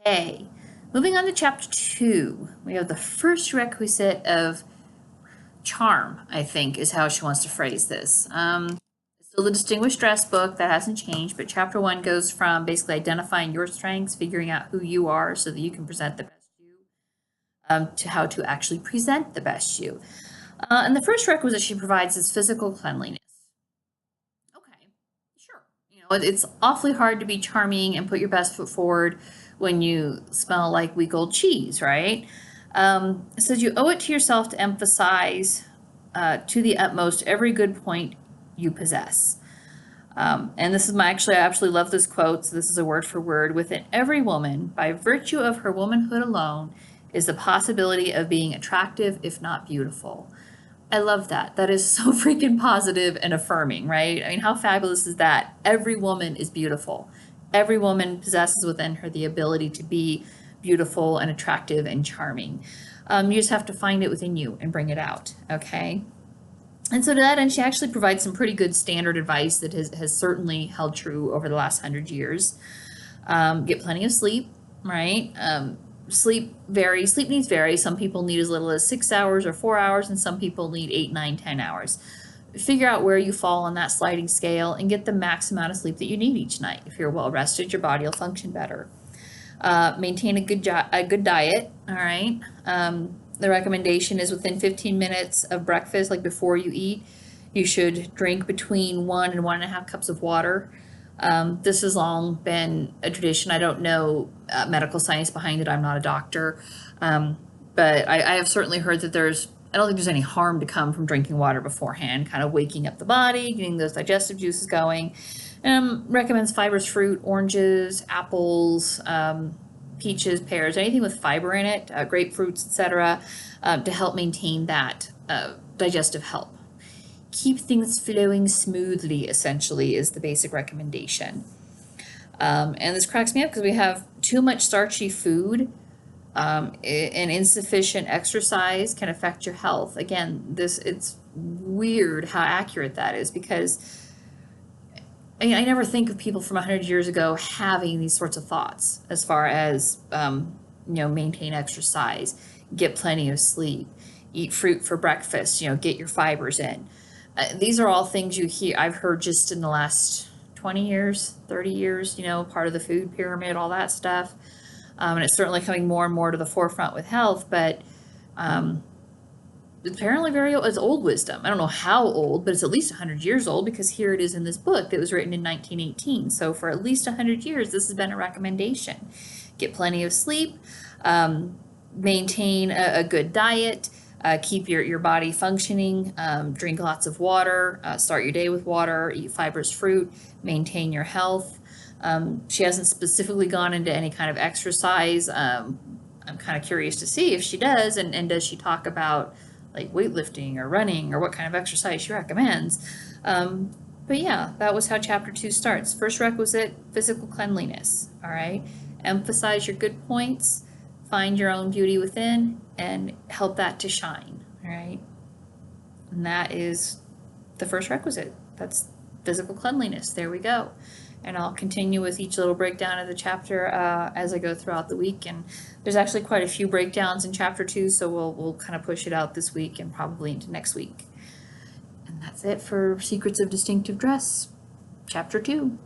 Okay, moving on to chapter 2, we have the first requisite of charm, I think, is how she wants to phrase this. It's still the Distinguished Dress book, that hasn't changed, but chapter 1 goes from basically identifying your strengths, figuring out who you are so that you can present the best you, to how to actually present the best you. And the first requisite she provides is physical cleanliness. Okay, sure. You know, it's awfully hard to be charming and put your best foot forward when you smell like week old cheese, right? It says you owe it to yourself to emphasize to the utmost every good point you possess. And this is I absolutely love this quote. So this is a word for word. Within every woman, by virtue of her womanhood alone, is the possibility of being attractive, if not beautiful. I love that. That is so freaking positive and affirming, right? I mean, how fabulous is that? Every woman is beautiful. Every woman possesses within her the ability to be beautiful and attractive and charming. You just have to find it within you and bring it out, okay? And so to that end, she actually provides some pretty good standard advice that has certainly held true over the last 100 years. Get plenty of sleep, right? Sleep needs vary. Some people need as little as 6 hours or 4 hours, and some people need 8, 9, 10 hours. Figure out where you fall on that sliding scale and get the max amount of sleep that you need each night. If you're well rested, your body will function better. Maintain a good diet, all right? The recommendation is within 15 minutes of breakfast, like before you eat, you should drink between 1 and 1.5 cups of water. This has long been a tradition. I don't know medical science behind it. I'm not a doctor. But I have certainly heard that I don't think there's any harm to come from drinking water beforehand, kind of waking up the body, getting those digestive juices going. Recommends fibrous fruit, oranges, apples, peaches, pears, anything with fiber in it, grapefruits, etc., to help maintain that digestive health. Keep things flowing smoothly, essentially, is the basic recommendation. And this cracks me up because we have too much starchy food and insufficient exercise can affect your health. Again, it's weird how accurate that is, because I never think of people from 100 years ago having these sorts of thoughts as far as, maintain exercise, get plenty of sleep, eat fruit for breakfast, get your fibers in. These are all things I've heard just in the last 20 years, 30 years, part of the food pyramid, all that stuff. And it's certainly coming more and more to the forefront with health, but apparently it's old wisdom. I don't know how old, but it's at least 100 years old, because here it is in this book that was written in 1918. So for at least 100 years, this has been a recommendation. Get plenty of sleep, maintain a good diet, keep your body functioning, drink lots of water, start your day with water, eat fibrous fruit, maintain your health. She hasn't specifically gone into any kind of exercise. I'm kind of curious to see if she does, and does she talk about like weightlifting or running or what kind of exercise she recommends. But yeah, that was how chapter 2 starts. First requisite, physical cleanliness, all right? Emphasize your good points, find your own beauty within, and help that to shine, all right? And that is the first requisite. That's physical cleanliness. There we go. And I'll continue with each little breakdown of the chapter as I go throughout the week. And there's actually quite a few breakdowns in chapter 2, so we'll kind of push it out this week and probably into next week. And that's it for Secrets of Distinctive Dress, chapter 2.